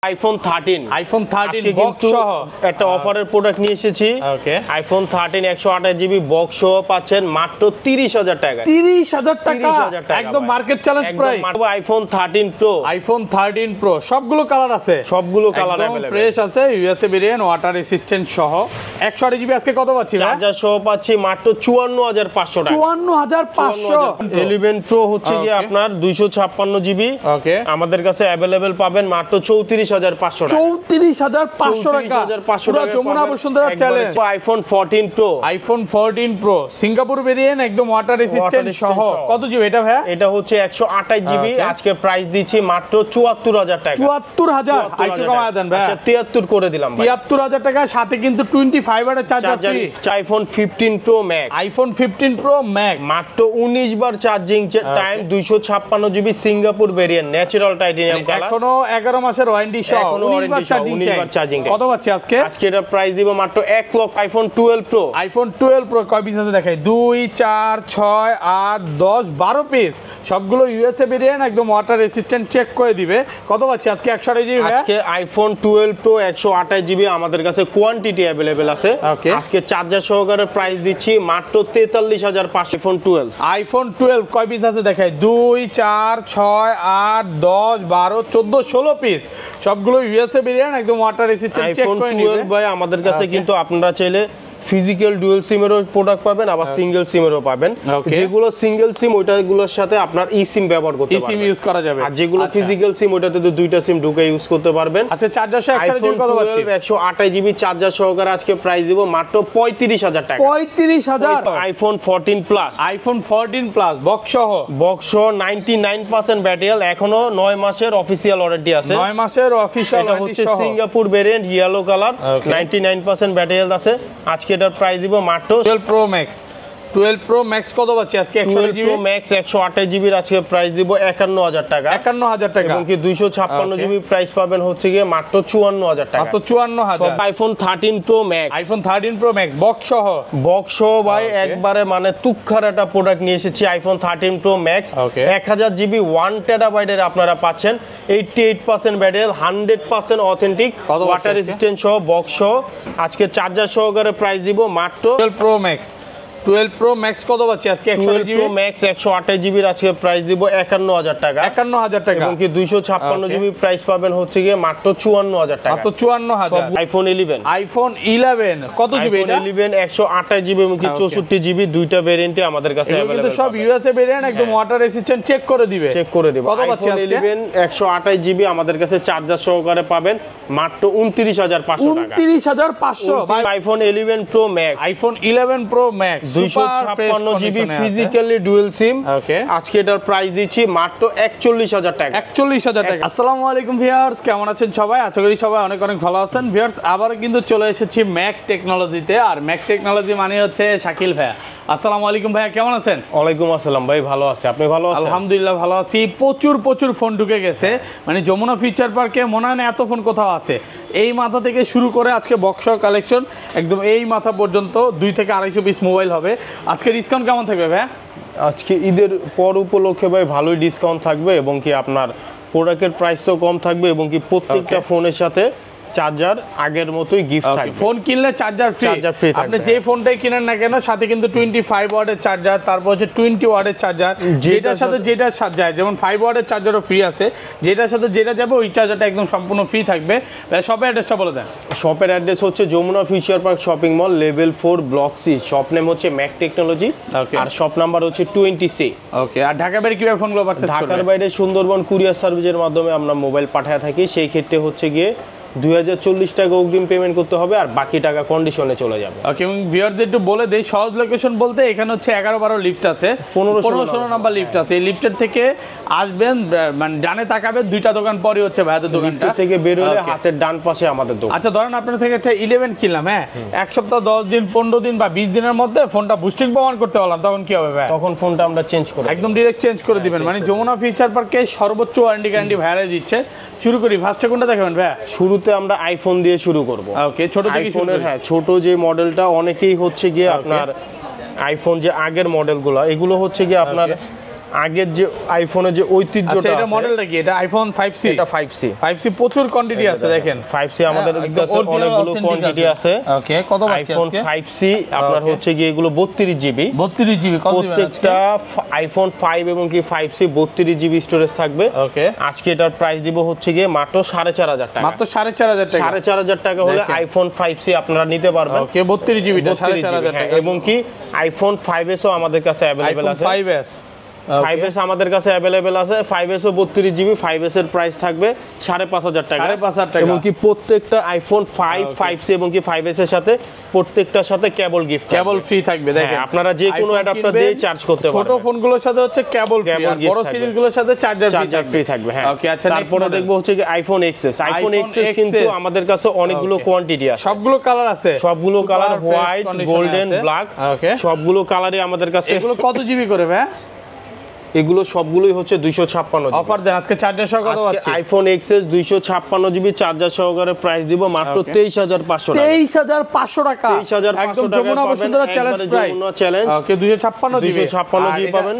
IPhone 13 box সহ একটা অফারের প্রোডাক্ট নিয়ে এসেছি। ওকে, আইফোন 13 128 জিবি বক্স সহ পাচ্ছেন মাত্র 30,000 টাকা। 30,000 টাকা, একদম market challenge price. IPhone 13 pro, iPhone 13 pro সবগুলো কালার আছে, সবগুলো কালার একদম ফ্রেশ আছে, ইউএসএ ভেরিয়েন্ট, ওয়াটার রেসিস্ট্যান্ট সহ 128 জিবি আজকে কত পাচ্ছি? চার্জার সহ পাচ্ছি মাত্র 54,500 টাকা। 54,500। 11 প্রো হচ্ছে কি আপনার 256 জিবি। ওকে, আমাদের কাছে अवेलेबल পাবেন মাত্র 34,500 টাকা। 34,500 টাকা, পুরো Jamuna Bashundhara challenge. IPhone 14 pro, iPhone 14 pro Singapore variant, একদম ওয়াটার রেসিস্ট্যান্ট সহ কত জিবি এটা ভাই? এটা হচ্ছে 128 জিবি, আজকে প্রাইস দিচ্ছি মাত্র 74,000 টাকা। 74,000, একটু কমায় দেন ভাই। আচ্ছা 73 করে দিলাম ভাই। 73,000 টাকা, সাথে কিন্তু 25 ওয়াটের charger free. IPhone 15 Pro Max, iPhone 15 Pro Max মাত্র 19 বার charging time, 256 GB Singapore variant, natural titanium colour, এখনো 11 মাসের ওয়ারেন্টি সহ 19 বার চার্জিং। কত পাচ্ছি আজকে? আজকে এটা প্রাইস দিব মাত্র 1 লক্ষ। আইফোন 12 প্রো, আইফোন 12 প্রো কয় পিস আছে দেখাই? 2 4 6 8 10 12 পিস, সবগুলো ইউএসএ ভেরিয়েন্ট, একদম ওয়াটার রেসিস্ট্যান্ট, চেক করে দিবে। কত পাচ্ছি আজকে? 128 জিবি। আজকে আইফোন 12 প্রো 128 জিবি আমাদের কাছে কোয়ান্টিটি अवेलेबल আছে। আজকে চার্জার সহকারে প্রাইস দিচ্ছি মাত্র 43,500। আইফোন 12 কয় পিস আছে দেখাই? 2 4 6 8 10 12 14 16 পিস, সবগুলো ইউএসএ ভেরিয়েন্ট, একদম ওয়াটার রেসিস্ট্যান্ট, চেক করে নিবে। আইফোন 12 ভাই আমাদের কাছে কিন্তু আপনারা চাইলে ফিজিক্যাল ডুয়াল সিমেরও প্রোডাক্ট পাবেন, আবার সিঙ্গেল সিমেরও পাবেন। যেগুলো সিঙ্গেল সিম ওইটাগুলোর সাথে আপনার ই সিম ব্যবহার করতে পারবেন, সিম ইউজ করা যাবে। আর যেগুলো ফিজিক্যাল সিম ওইটাতে তো দুইটা সিম ঢুকে ইউজ করতে পারবেন। আচ্ছা চার্জার সহ 128 জিবি কত পাচ্ছি? 128 জিবি চার্জার সহকারে আজকে প্রাইস দিব মাত্র 35,000 টাকা। 35,000। IPhone 14 plus, iPhone 14 plus box সহ 99% ব্যাটারি, এখনো 9 মাসের অফিশিয়াল ওয়ারেন্টি আছে। 9 মাসের অফিশিয়াল ওয়ারেন্টি সহ, Singapore variant, yellow colour, 99% battery আছে। আজকে এটার প্রাইস দিব মাত্র 12 প্রো ম্যাক্স। 12 প্রো ম্যাক্স কত পাচ্ছি আজকে? 128 জিবি ম্যাক্স 128 জিবির আজকে প্রাইস দিব 51,000 টাকা। 51,000 টাকা, এবং কি 256 জিবি প্রাইস পাবেন হচ্ছে গিয়ে মাত্র 54,000 টাকা। মাত্র 54,000। IPhone 13 pro Max, iPhone 13 pro max box সহ ভাই একবারে মানে তুক্ষার একটা প্রোডাক্ট নিয়ে এসেছি। আইফোন 13 প্রো ম্যাক্স 1000 জিবি 1 টেরাবাইটের আপনারা পাচ্ছেন, 88% ব্যাটারি, 100% অথেন্টিক, ওয়াটার রেজিস্ট্যান্ট সহ বক্স সহ। আজকে চার্জার সহকারে প্রাইস দিব মাত্র 12 প্রো ম্যাক্স। 12 প্রো ম্যাক্স কত পাচ্ছি আজকে? 128 জিবি প্রো ম্যাক্স 128 জিবির আজকে প্রাইস দিব 51,000 টাকা। 51,000 টাকা, এবং কি 256 জিবি প্রাইস পাবেন হচ্ছে গিয়ে মাত্র 54,000 টাকা। মাত্র 54,000। আইফোন 11, আইফোন 11 কত জিবি এটা? 11 128 জিবি এবং কি 64 জিবি, দুইটা ভেরিয়েন্টে আমাদের কাছে अवेलेबल। কিন্তু সব ইউএসএ ভেরিয়েন্ট, একদম ওয়াটার রেসিস্ট্যান্ট, চেক করে দিবে। কত পাচ্ছি আজকে? 11 128 জিবি আমাদের কাছে চার্জার সহকারে পাবেন মাত্র 29,500 টাকা। 29,500 ভাই। IPhone 11 Pro Max, iPhone 11 Pro Max 256 GB physically dual SIM, আজকে এটার প্রাইস দিচ্ছি মাত্র 41,000 টাকা। 41,000 টাকা। আসসালামু আলাইকুম ভিউয়ার্স, কেমন আছেন সবাই? আশা করি সবাই অনেক অনেক ভালো আছেন। ভিউয়ার্স আবার কিন্তু চলে এসেছি ম্যাক টেকনোলজিতে, আর ম্যাক টেকনোলজি মানে হচ্ছে শাকিল ভাইয়া। আসসালামু আলাইকুম ভাইয়া, কেমন আছেন? ওয়ালাইকুম আসসালাম ভাই, ভালো আছি, আপনি ভালো আছেন? আলহামদুলিল্লাহ ভালো আছি। প্রচুর ফোন ঢুকে গেছে, মানে যমুনা ফিচার পার্কে মনে হয় না এত ফোন কোথাও আছে। এই মাথা থেকে শুরু করে আজকে বক্স কালেকশন একদম এই মাথা পর্যন্ত 2 থেকে 250 পিস মোবাইল হবে। আজকে ডিসকাউন্ট কেমন থাকবে ভাইয়া? আজকে ঈদের পর উপলক্ষে ভাই ভালোই ডিসকাউন্ট থাকবে, এবং কি আপনার প্রোডাক্টের প্রাইস তো কম থাকবে, এবং কি প্রত্যেকটা ফোনের সাথে চার্জার আগের মতোই গিফট থাকবে। ফোন কিনলে চার্জার ফ্রি। আপনি যে ফোনটাই কিনেন না কেন সাথে কিন্তু 25 ওয়াটের চার্জার, তারপর হচ্ছে 20 ওয়াটের চার্জার, যেটার সাথে যেটা যায়, যেমন 5 ওয়াটের চার্জারও ফ্রি আছে, যেটার সাথে যেটা যাবে ওই চার্জারটা একদম সম্পূর্ণ ফ্রি থাকবে। শপের অ্যাড্রেসটা বলে দেন। শপের অ্যাড্রেস হচ্ছে Jamuna future park shopping mall, level 4 block C. Shop name হচ্ছে ম্যাক টেকনোলজি, আর শপ নাম্বার হচ্ছে 20C। ওকে, আর ঢাকার বাইরে কিভাবে ফোনগুলো পারচেজ করবেন? ঢাকার বাইরে সুন্দরবন কুরিয়ার সার্ভিসের মাধ্যমে আমরা মোবাইল পাঠায় থাকি। সেই ক্ষেত্রে হচ্ছে গিয়ে 2040 টাকা অগ্রিম পেমেন্ট করতে হবে, আর বাকি টাকা কন্ডিশনে চলে যাবে। ওকে, এবং ভিউয়ারদের একটু বলে দেই সহজ লোকেশন বলতে এখানে হচ্ছে 11-12 লিফট আছে, 15-16 নাম্বার লিফট আছে। এই লিফটের থেকে আসবেন, মানে ডানে তাকাবেন, 2টা দোকান পরই হচ্ছে ভাইয়াদের দোকানটা। থেকে বের হলে হাতের ডান পাশে আমাদের দোকান। আচ্ছা ধরেন আপনার থেকে একটা 11 কিনলাম, হ্যাঁ, 1 সপ্তাহ 10 দিন 15 দিন বা 20 দিনের মধ্যে ফোনটা বুস্টিং প্রমাণ করতে পারলাম, তখন কি হবে ভাই? তখন ফোনটা আমরা চেঞ্জ করে একদম ডিরেক্ট চেঞ্জ করে দিবেন। মানে যমুনা ফিচার পার্কে সর্বোচ্চ ওয়ারেন্টি গ্যারান্টি ভাইয়ারা দিচ্ছে। শুরু করি, ফার্স্টে কোনটা দেখাবেন ভাইয়া? শুরুতে আমরা আইফোন দিয়ে শুরু করব। ওকে, ছোট থেকে শুরু করি। হ্যাঁ, ছোট যে মডেলটা অনেকেই হচ্ছে গিয়ে আপনার আইফোন যে আগের মডেলগুলো, এগুলো হচ্ছে গিয়ে আপনার আগের যে আইফোনের যে ঐতিহ্যটা আচ্ছা এটা মডেলটা কি? এটা আইফোন 5C। এটা 5C। 5C প্রচুর কোয়ান্টিটি আছে দেখেন। 5C আমাদের কাছে অনেকগুলো কোয়ান্টিটি আছে। ওকে কত পাচ্ছি আইফোন আজকে? 5C আপনার হচ্ছে গিয়ে এগুলো 32 জিবি। 32 জিবি কত দিবেন আজকে? প্রত্যেকটা আইফোন 5 এবং কি 5C 32 জিবি স্টোরেজ থাকবে। ওকে আজকে এটার প্রাইস দিব হচ্ছে গিয়ে মাত্র 4500 টাকা। মাত্র 4500 টাকা। 4500 টাকা হলে আইফোন 5C আপনারা নিতে পারবেন। ওকে 32 জিবিটা 4500 টাকা। এবং কি আইফোন 5s ও আমাদের কাছে अवेलेबल আছে। 5s 5s আমাদের কাছে अवेलेबल আছে। 5s ও 32 জিবি। 5s এর প্রাইস থাকবে 5500 টাকা। 5500 টাকা। এবং কি প্রত্যেকটা আইফোন 5 5C এবং কি 5s এর সাথে প্রত্যেকটার সাথে কেবল গিফট কেবল ফ্রি থাকবে দেখেন। আপনারা যে কোনো অ্যাডাপ্টার দিয়ে চার্জ করতে পারবেন। ছোট ফোনগুলোর সাথে হচ্ছে কেবল ফ্রি, আর বড় সিরিজগুলোর সাথে চার্জার ফ্রি থাকবে। হ্যাঁ ওকে আচ্ছা তারপরে দেখবো হচ্ছে কি আইফোন XS। আইফোন XS কিন্তু আমাদের কাছে অনেকগুলো কোয়ান্টিটি আছে। সবগুলো কালার আছে। সবগুলো কালার হোয়াইট, গোল্ডেন, ব্ল্যাক সবগুলো কালারই আমাদের কাছে। এগুলো কত জিবি করে ভাই? এগুলো সবগুলোই হচ্ছে 256 জিবি। অফার দেন আজকে চার্জার সহ কত পাচ্ছি? আইফোন XS 256 জিবি চার্জার সহকারে প্রাইস দিব মাত্র 23500 টাকা। 23500 টাকা। 23500 একদম টাকা Jamuna Bashundhara challenge price. Jamuna challenge. Okay 256 GB. 256 GB পাবেন।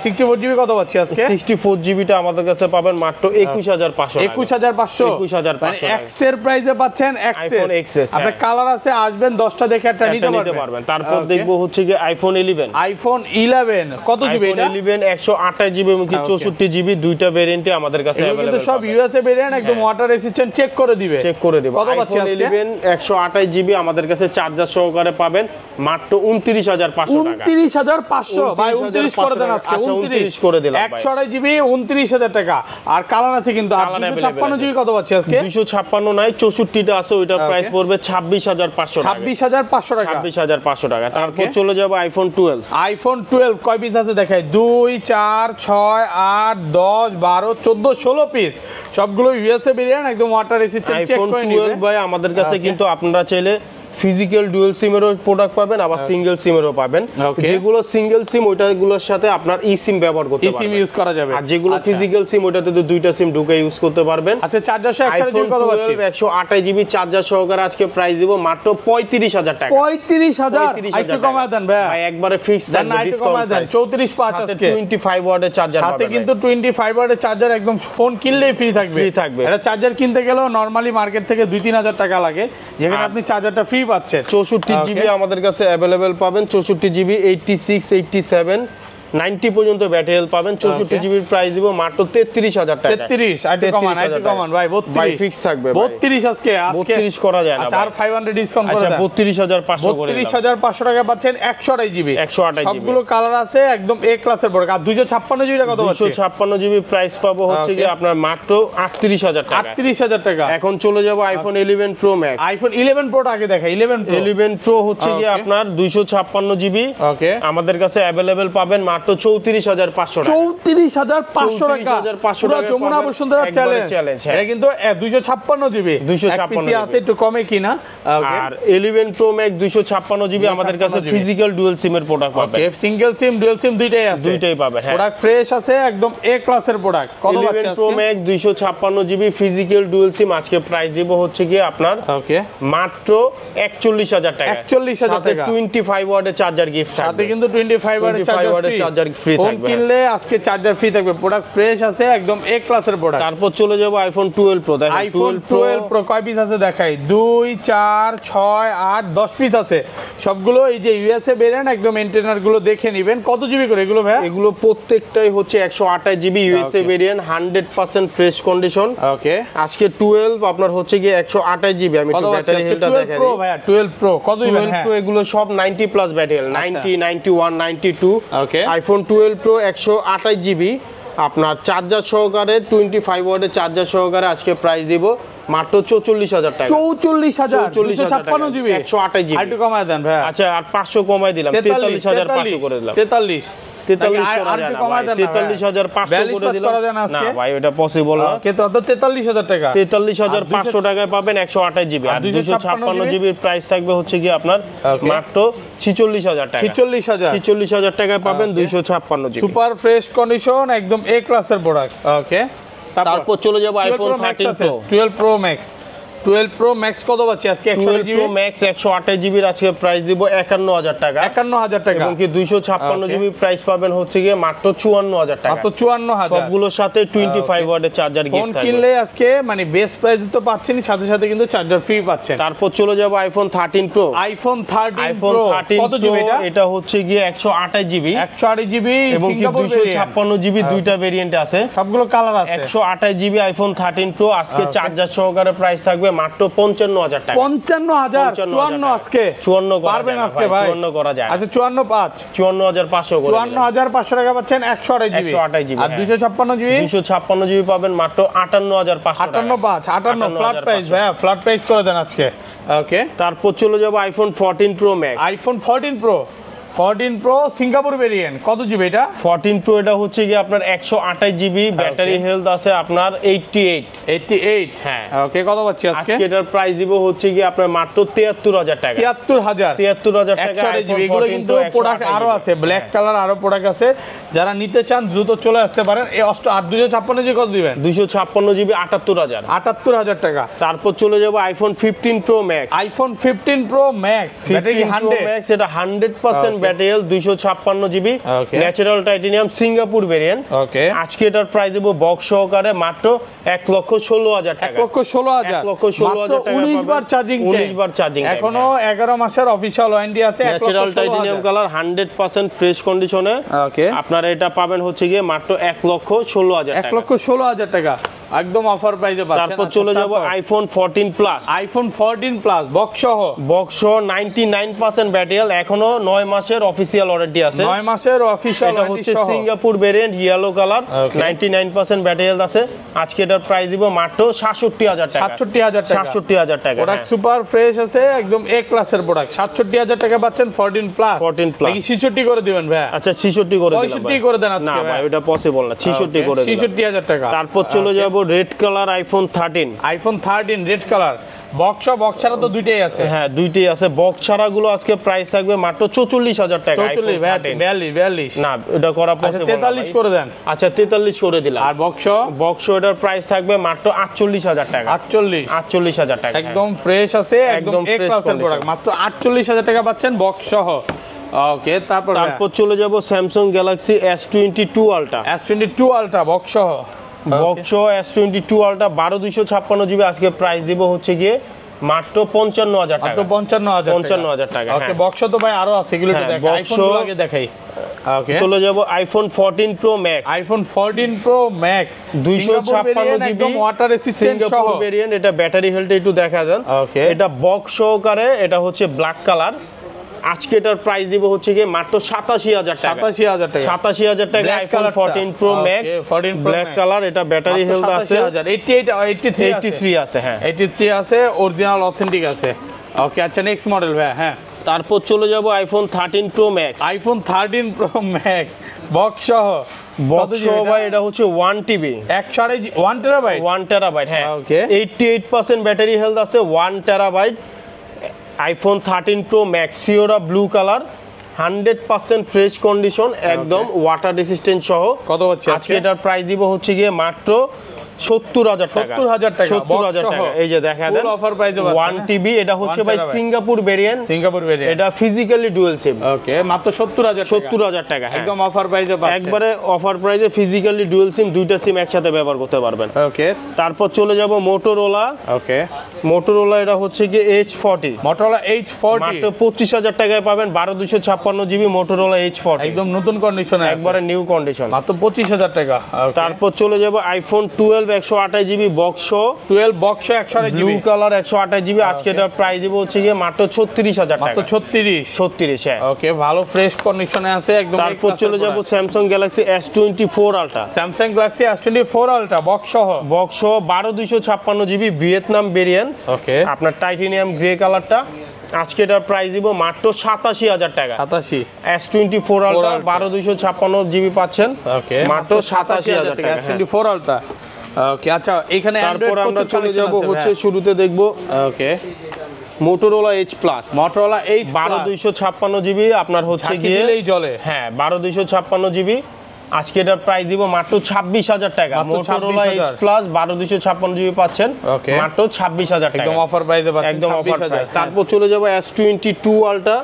64 জিবি কত পাচ্ছি আজকে? 64 জিবিটা আমাদের কাছে পাবেন মাত্র 21500 টাকা। 21500। 21500 মানে X এর প্রাইসে পাচ্ছেন আইফোন XS। আপনার কালার আছে, আসবেন 10টা দেখে একটা নিতে পারবেন। তারপর দেখবো হচ্ছে কি আইফোন 11। আইফোন 11 কত জিবি এটা? 11 128 জিবি এবং 64 জিবি দুইটা ভেরিয়েন্টে আমাদের কাছে এগুলো अवेलेबल। কিন্তু সব ইউএসএ ভেরিয়েন্ট, একদম ওয়াটার রেজিস্ট্যান্ট চেক করে দিবে। চেক করে দেব। কত পাচ্ছি আইফোন আজকে? 11 128 জিবি আমাদের কাছে চার্জার সহকারে পাবেন মাত্র 29500 টাকা। 29500 ভাই 29 করে দেন আজকে। আচ্ছা 29 করে দিলাম ভাই। 128 জিবি 29000 টাকা। আর কালার আছে কিন্তু। আর 256 জিবি কত পাচ্ছি আজকে? 256 নাই 64টা আছে, ওইটার প্রাইস পড়বে 26500 টাকা। 26500 টাকা। 26500 টাকা। তারপর চলে যাব আইফোন 12। আইফোন 12 কয় পিস আছে দেখাই? 2 4 6 8 10 12 14 16 পিস। সবগুলো ইউএসএ ভেরিয়েন্ট, একদম ওয়াটার রেজিস্ট্যান্ট চেক আইফোন করে নিবে। 12 ভাই আমাদের কাছে কিন্তু আপনারা চাইলে ফিজিক্যাল ডুয়াল সিমেরও প্রোডাক্ট পাবেন, আবার সিঙ্গেল সিমেরও পাবেন। যেগুলো সিঙ্গেল সিম ওইটাগুলোর সাথে আপনার ই সিম ব্যবহার করতে পারবেন। ই সিম ইউজ করা যাবে। আর যেগুলো ফিজিক্যাল সিম ওইটাতে তো দুইটা সিম ঢুকে ইউজ করতে পারবেন। আচ্ছা চার্জার সহ 128 কত পাচ্ছি? 128 জিবি চার্জার সহকারে আজকে প্রাইস দিব মাত্র 35000 টাকা। 35000 একটু কমায় দেন ভাই। ভাই একবারে ফিক্স থাকবে ডিসকাউন্ট দেন। 34.5 আজকে 25 ওয়াটের চার্জার পাবেন। সাথে কিন্তু 25 ওয়াটের চার্জার একদম ফোন কিনলেই ফ্রি থাকবে। ফ্রি থাকবে। এটা চার্জার কিনতে গেলেও নরমালি মার্কেট থেকে 2-3000 টাকা লাগে, যেখানে আপনি চার্জারটা ফ্রি পাচ্ছেন। 64 জিবি আমাদের কাছে अवेलेबल পাবেন। 64 জিবি 86 87 90 পর্যন্ত ব্যাটারি হেলথ পাবেন। 64 জিবির প্রাইস দিব মাত্র 33000 টাকা। 33 আইটু কমান ভাই 32 ভাই ফিক্স থাকবে ভাই। 32 আজকে 32 করা যায় না। আচ্ছা আর 500 ডিসকাউন্ট করে আচ্ছা দেন। 32500 করে দিলাম। 32500 টাকা পাচ্ছেন 128 জিবি। 128 জিবি সবগুলো কালার আছে, একদম এ ক্লাসের প্রোডাক্ট। আর 256 জিবি কত পাচ্ছেন? 256 জিবি প্রাইস পাবো হচ্ছে কি আপনার মাত্র 38000 টাকা। 38000 টাকা। এখন চলে যাব আইফোন 11 প্রো ম্যাক্স। আইফোন 11 প্রোটা আগে দেখা। 11 প্রো হচ্ছে কি আপনার 256 জিবি ওকে আমাদের কাছে अवेलेबल পাবেন মাত্র 34500 টাকা। 34500 টাকা। পুরো যমুনা বসুন্ধরা চ্যালেঞ্জ। এটা কিন্তু 256 জিবি। 256 জিবি আছে, একটু কমে কিনা। আর 11 প্রো ম্যাক্স 256 জিবি আমাদের কাছে ফিজিক্যাল ডুয়াল সিমের প্রোডাক্ট পাবেন। ওকে সিঙ্গেল সিম ডুয়াল সিম দুইটাই আছে। দুইটাই পাবেন। হ্যাঁ প্রোডাক্ট ফ্রেশ আছে, একদম এ ক্লাসের প্রোডাক্ট। কত পাচ্ছেন 11 Pro Max 256 GB physical dual SIM আজকে প্রাইস দিব হচ্ছে কি আপনার ওকে মাত্র 41000 টাকা। 41000 টাকা। 25 ওয়াটের চার্জার গিফট থাকবে। সাথে কিন্তু 25 ওয়াটের চার্জার ফ্রি ফোন থাকবে। কিনলে আজকে চার্জার ফ্রি থাকবে। প্রোডাক্ট ফ্রেশ আছে, একদম এ ক্লাসের প্রোডাক্ট। তারপর চলে যাব আইফোন 12 প্রো। দেখেন আইফোন 12 প্রো কয় পিস আছে দেখাই? 2 4 6 8 10 পিস আছে। সবগুলো এই যে ইউএসএ ভেরিয়েন্ট, একদম এন্টেনার গুলো দেখে নেবেন। কত জিবি করে এগুলো ভাই? এগুলো প্রত্যেকটাই হচ্ছে 128 GB USA variant, 100% fresh condition. Okay আজকে 12 আপনার হচ্ছে কি 128 জিবি। আমি একটু ব্যাটারি হেলথটা দেখাই। 12 প্রো ভাই 12 প্রো কত দিবেন? 12 প্রো এগুলো সব 90 প্লাস ব্যাটারি হেলথ, 90 91 92। ওকে আইফোন 12 প্রো 128 জিবি আপনার চার্জার সহকারে 25 ওয়াটের চার্জার সহকারে আজকে প্রাইস দিব মাত্র 44000 টাকা। 44000 256 জিবি 128 জিবি। একটু কমায় দেন ভাই। আচ্ছা আর 500 কমাই দিলাম, 43500 করে দিলাম। 43 43 করে দিলাম না ভাই, ওটা পসিবল না। কিন্তু 43000 টাকা। 43500 টাকায় পাবেন 128 জিবি। আর 256 জিবির প্রাইস থাকবে হচ্ছে কি আপনার মাত্র 46000 টাকা। 46000 টাকায় পাবেন 256 জিবি। সুপার ফ্রেশ কন্ডিশন, একদম এ ক্লাসের প্রোডাক্ট। ওকে তারপর চলে যাব iPhone 13 pro. 12 pro max 12 Pro Max কত পাচ্ছি আজকে? 12 Pro Max 128 জিবির আজকে প্রাইস দিব 51000 টাকা। 51000 টাকা। এবং কি 256 জিবি প্রাইস পাবেন হচ্ছে গিয়ে মাত্র 54000 টাকা। মাত্র 54000। সবগুলোর সাথে 25 ওয়াটের চার্জার গিফট ফোন থাকবে। কিনলে আজকে মানে বেস্ট প্রাইস তো পাচ্ছেন, সাথে সাথে কিন্তু চার্জার ফ্রি পাচ্ছেন। তারপর চলে যাব iPhone 13 Pro। IPhone 13 iPhone Pro 13 কত জিবি এটা? এটা হচ্ছে গিয়ে 128 জিবি। 128 জিবি এবং কি সিঙ্গাপুর 256 জিবি দুইটা ভেরিয়েন্ট আছে, সবগুলো কালার আছে। 128 জিবি আইফোন 13 Pro আজকে চার্জার সহকারে প্রাইস থাকবে মাত্র 55000 টাকা। 55000 54 আজকে 54 পারবেন আজকে ভাই? 54 করা যায়। আচ্ছা 54.5 54500 করে 54500 টাকা পাচ্ছেন 128 জিবি। 128 জিবি আর 256 জিবি 256 জিবি পাবেন মাত্র 58500 টাকা। 58 ফ্ল্যাট প্রাইস ভাই, ফ্ল্যাট প্রাইস করে দেন আজকে। ওকে, তারপর চলে যাব iPhone 14 Pro Max। IPhone 14 Pro Singapore variant কত জিবি এটা? 14 Pro এটা হচ্ছে গিয়ে আপনার 128 জিবি, ব্যাটারি হেলথ আছে আপনার 88। হ্যাঁ। ওকে, কত পাচ্ছি আজকে? আজকে এটার প্রাইস দিব হচ্ছে গিয়ে আপনার মাত্র 73000 টাকা। 73000 টাকা। 128 জিবি। এগুলো কিন্তু প্রোডাক্ট আরো আছে, ব্ল্যাক কালার আরো প্রোডাক্ট আছে, যারা নিতে চান দ্রুত চলে আসতে পারেন। এই 256 জিবি কত দিবেন? 256 জিবি 78000। 78000 টাকা। তারপর চলে যাব iPhone 15 Pro Max। IPhone 15 Pro Max battery কি 15 Pro 100? Max এটা 100% battery health, 256 GB, natural titanium Singapore variant. Okay, আজকে এটার প্রাইস দেব বক্স সহকারে মাত্র 1,16,000 টাকা। 1,16,000 1,16,000 টাকা। 19 বার চার্জিং, 19 বার চার্জিং। এখনো 11 মাসের অফিশিয়াল ওয়ারেন্টি আছে। ন্যাচারাল টাইটানিয়াম কালার 100% ফ্রেশ কন্ডিশনে। ওকে, আপনারা এটা পাবেন হচ্ছে গিয়ে মাত্র 1,16,000 টাকা। 1,16,000 টাকা একদম অফার প্রাইসে পাচ্ছেন। তারপর চলে যাব iPhone 14 plus. IPhone 14 plus box সহ 99% ব্যাটারি হেলথ, এখনো 9 মাসের অফিশিয়াল ওয়ারেন্টি আছে। 9 মাসের অফিশিয়াল এটা হচ্ছে Singapore variant, yellow colour, 99% battery health আছে। আজকে এটার প্রাইস দিব মাত্র 67000 টাকা। 67000 টাকা। 67000 টাকা। প্রোডাক্ট সুপার ফ্রেশ আছে, একদম এ ক্লাসের প্রোডাক্ট। 67000 টাকা পাচ্ছেন 14 প্লাস। 14 প্লাস নাকি 66 করে দিবেন ভাই? আচ্ছা 66 করে দিলাম। 65 করে দেন আজকে না ভাই, ওটা পসিবল না, 66 করে দিলাম। 66000 টাকা। তারপর চলে যাব red colour iPhone 13। IPhone 13 red colour box ছাড়া তো দুইটাই আছে। হ্যাঁ, দুইটাই আছে। বক্স ছাড়াগুলো আজকে প্রাইস থাকবে মাত্র 44000 টাকা। 42 না, এটা করা আচ্ছা পসিবল 43 করে দেন। আচ্ছা 43 করে দিলাম। আর বক্স এটার প্রাইস থাকবে মাত্র 48000 টাকা। 48000 টাকা। একদম ফ্রেশ আছে, একদম এ ক্লাসের প্রোডাক্ট। মাত্র 48000 টাকা পাচ্ছেন বক্স সহ। ওকে, তারপর চলে যাব Samsung Galaxy S22 ultra. S22 ultra box সহ। বক্স S22 আলট্রা 12256 জিবি আজকে প্রাইস দিব হচ্ছে গিয়ে মাত্র 55000 টাকা। মাত্র 55000 টাকা। ওকে, বক্স তো ভাই আরো আছে, এগুলো একটু দেখাই। আইফোনগুলো আগে দেখাই। ওকে, চলে যাব iPhone 14 Pro Max। IPhone 14 Pro Max 256 GB একদম ওয়াটার রেসিস্ট্যান্ট সহ ভেরিয়েন্ট। এটা ব্যাটারি হেলথ একটু দেখা যান। ওকে, এটা বক্স সহকারে, এটা হচ্ছে ব্ল্যাক কালার। আজকে এটার প্রাইস দিব হচ্ছে গিয়ে মাত্র 87000 টাকা। 87000 টাকা। 87000 টাকা iPhone 14 Pro Max black colour. এটা ব্যাটারি হেলথ আছে 83 আছে। হ্যাঁ 83 আছে, অরিজিনাল অথেন্টিক আছে। ওকে, আচ্ছা নেক্সট মডেল ভাই। হ্যাঁ, তারপর চলে যাব iPhone 13 Pro Max। IPhone 13 Pro Max box সহ। বক্স সহ ভাই এটা হচ্ছে 1 TB 1 টেরাবাইট। 1 টেরাবাইট। হ্যাঁ, ওকে, 88% ব্যাটারি হেলথ আছে, 1 terabyte. IPhone 13 Pro Max Sierra blue colour, 100% fresh condition, একদম ওয়াটার রেসিস্ট্যান্ট সহ। কত হচ্ছে আজকে এটার প্রাইস দিব হচ্ছে গিয়ে মাত্র 70000 টাকা। 70000 টাকা। এই যে দেখা দেন অফার প্রাইসে 1 TB। এটা হচ্ছে ভাই সিঙ্গাপুর ভেরিয়েন্ট। এটা ফিজিক্যালি ডুয়াল সিম। ওকে, মাত্র 70000 টাকা। একদম অফার প্রাইসে পাচ্ছেন। একবারে অফার প্রাইসে ফিজিক্যালি ডুয়াল সিম, দুইটা সিম একসাথে ব্যবহার করতে পারবেন। ওকে, তারপর চলে যাব মোটোরোলা। ওকে, মোটোরোলা এটা হচ্ছে কি H40। মোটোরোলা H40 মাত্র 25000 টাকায় পাবেন 12256 জিবি মোটোরোলা H40, একদম নতুন কন্ডিশনে, একবারে নিউ কন্ডিশন, মাত্র 25000 টাকা। তারপর চলে যাব iPhone 12 128 GB box 12 box 128 blue colour 128 GB. আজকে এটার প্রাইস দিব হচ্ছে গিয়ে মাত্র 36000 টাকা। মাত্র 36। হ্যাঁ, ওকে, ভালো ফ্রেশ কন্ডিশনে আছে একদম। তারপর চলে যাব Samsung Galaxy S24 Ultra. Samsung Galaxy S24 Ultra box 12256 GB Vietnam variant. Okay, আপনার টাইটানিয়াম গ্রে কালারটা। আজকে এটার প্রাইস দিব মাত্র 87000 টাকা। 87 S24 আলট্রা 12256 জিবি পাচ্ছেন ওকে মাত্র 87000 টাকা। S24 ultra. ওকে, আচ্ছা এখানে তারপর আমরা চলে যাব হচ্ছে শুরুতে দেখব okay Motorola H plus. Motorola H 12256 GB আপনার হচ্ছে গিয়ে দিলেই জ্বলে। হ্যাঁ 12256 জিবি আজকে এটার প্রাইস দিব মাত্র 26000 টাকা। মোটরোলা Edge Plus 12256 জিবি পাচ্ছেন মাত্র 26000 টাকা, একদম অফার প্রাইসে পাচ্ছেন, একদম অফার প্রাইস। তারপর চলে যাব S22 Ultra,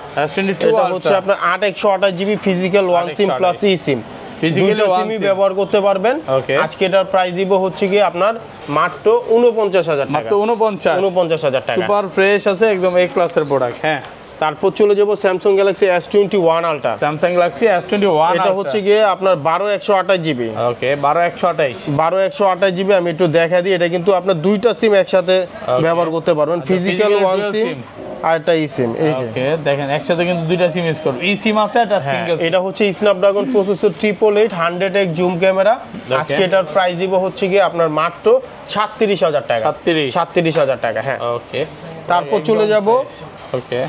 এটা হচ্ছে আপনার 8128 জিবি ফিজিক্যাল 1 সিম প্লাস ই সিম, ফিজিক্যালি সিম ব্যবহার করতে পারবেন। আজকে এটার প্রাইস দিব হচ্ছে কি আপনার মাত্র 49000 টাকা, মাত্র 49000 টাকা। সুপার ফ্রেশ আছে, একদম এ ক্লাসের প্রোডাক্ট। হ্যাঁ, তারপর চলে যাব Samsung Galaxy S21 Ultra, Samsung Galaxy S21 এটা হচ্ছে গিয়ে আপনার 12128 জিবি। ওকে, 12128 জিবি। আমি একটু দেখা দিই, এটা কিন্তু আপনার দুইটা সিম একসাথে ব্যবহার করতে পারবেন, ফিজিক্যাল 1 সিম আর একটা ই সিম। এই যে ওকে, দেখেন একসাথে কিন্তু দুইটা সিম ইউজ করব, ই সিম আছে এটা সিঙ্গেল। এটা হচ্ছে Snapdragon processor 888 100x zoom camera. আজকে এটার প্রাইস দিব হচ্ছে গিয়ে আপনার মাত্র 37000 টাকা, 37000 টাকা। হ্যাঁ, ওকে। তারপর চলে যাব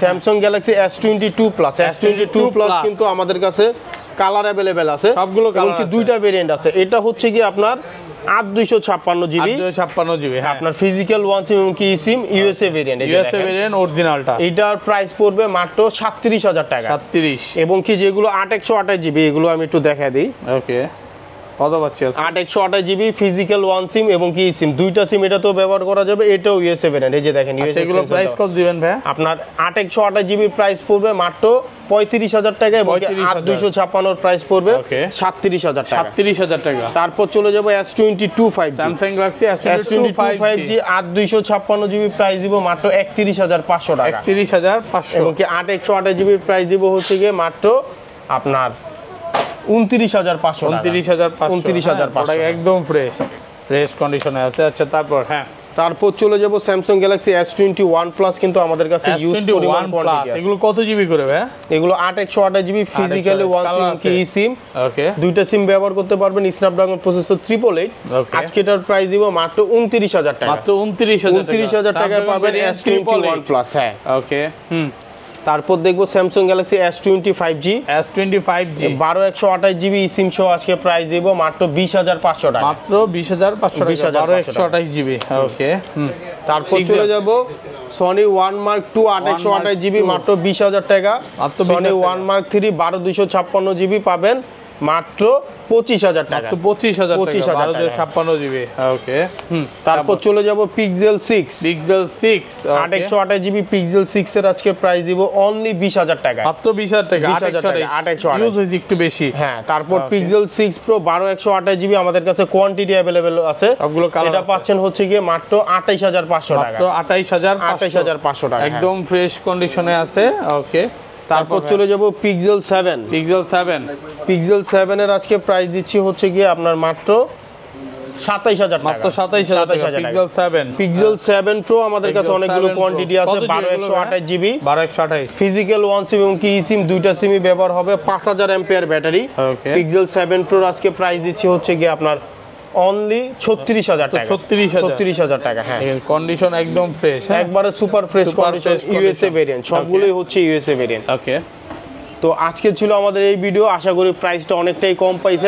Samsung Galaxy S22 Plus। S22 Plus কিন্তু আমাদের কাছে কালার अवेलेबल আছে, সবগুলো কালার আছে, দুইটা ভেরিয়েন্ট আছে। এটা হচ্ছে কি আপনার 8256 জিবি, 8256 জিবি। হ্যাঁ, আপনার ফিজিক্যাল 1 সিম এবং কি সিম ইউএসএ ভেরিয়েন্ট, ইউএসএ ভেরিয়েন্ট অরিজিনালটা। এটার প্রাইস পড়বে মাত্র 37000 টাকা, 37। এবং কি যেগুলো 8128 জিবি এগুলো আমি একটু দেখাই দিই। ওকে, কত পাচ্ছি আজকে? 8128 জিবি ফিজিক্যাল 1 সিম এবং কি সিম, দুইটা সিম এটা তো ব্যবহার করা যাবে, এটাও ইউএসএ ভেরিয়েন্ট। এই যে দেখেন ইউএসএ। এগুলো প্রাইস কত দিবেন ভাই? আপনার 8128 জিবি প্রাইস পড়বে মাত্র 35000 টাকা, এবং 8256 প্রাইস পড়বে 37000 টাকা, 37000 টাকা। তারপর চলে যাব S22 5G, Samsung Galaxy S22 5G 8256 GB price দিব মাত্র 31500 টাকা, 31500। এবং কি 8128 জিবি প্রাইস দিব হচ্ছে গিয়ে মাত্র আপনার 29500 টাকা, 29500 একদম ফ্রেশ কন্ডিশনে আছে। আচ্ছা, তারপর তারপর চলে যাব Samsung Galaxy S21 Plus, কিন্তু আমাদের কাছে ইউজ পরিমাণ কোয়ান্টিটি আছে। এগুলো কত জিবি করে ভাই? এগুলো 8128 জিবি ফিজিক্যালি 1 সিম কি সিম, ওকে, দুইটা সিম ব্যবহার করতে পারবেন, স্ন্যাপড্রাগন প্রসেসর 888। আজকে এটার প্রাইস দিব মাত্র 29000 টাকা, মাত্র 29000 টাকা পাবেন S21 Plus। হ্যাঁ, ওকে। তারপর দেখবো Samsung Galaxy S25G, 12128 জিবি সিম সহ আজকে প্রাইস দিব মাত্র 20500 টাকা, মাত্র 20500 টাকা, 12128 জিবি। ওকে। তারপর চলে যাব Sony 1 Mark II 8128 জিবি মাত্র 20000 টাকা, Sony 1 Mark III 12256 জিবি পাবেন মাত্র 25000 টাকা, মাত্র 25000 টাকা, 12256 জিবি। ওকে। তারপর চলে যাব Pixel 6, 8128 জিবি Pixel 6 এর আজকে প্রাইস দিব অনলি 20000 টাকা, মাত্র 20000 টাকা, 8128 ইউজ হইছে একটু বেশি। হ্যাঁ, তারপর Pixel 6 Pro 12128 জিবি আমাদের কাছে কোয়ান্টিটি अवेलेबल আছে, সবগুলো কালার এটা পাচ্ছেন হচ্ছে গিয়ে মাত্র 28500 টাকা, মাত্র 28500 টাকা, একদম ফ্রেশ কন্ডিশনে আছে। ওকে। তারপর চলে যাব Pixel 7, Pixel 7 এর আজকে প্রাইস দিচ্ছি হচ্ছে গিয়ে আপনার মাত্র 27000 টাকা, মাত্র 27000 টাকা। Pixel 7 Pro আমাদের কাছে অনেকগুলো কোয়ান্টিটি আছে, 12128 জিবি, 12128 ফিজিক্যাল 1 সিম এবং কি সিম, দুইটা সিমই ব্যবহার হবে, 5000 এম্পিয়ার ব্যাটারি। Pixel 7 Pro আজকে প্রাইস দিচ্ছি হচ্ছে গিয়ে আপনার অনলি 36000 টাকা, 36000 টাকা। হ্যাঁ, কন্ডিশন একদম ফ্রেশ, একবারে super fresh condition, USA variant, সবগুলোই হচ্ছে ইউএসএ ভেরিয়েন্ট। ওকে। তো আজকে ছিল আমাদের এই ভিডিও, আশা করি প্রাইসটা অনেকটাই কম পাইছেন।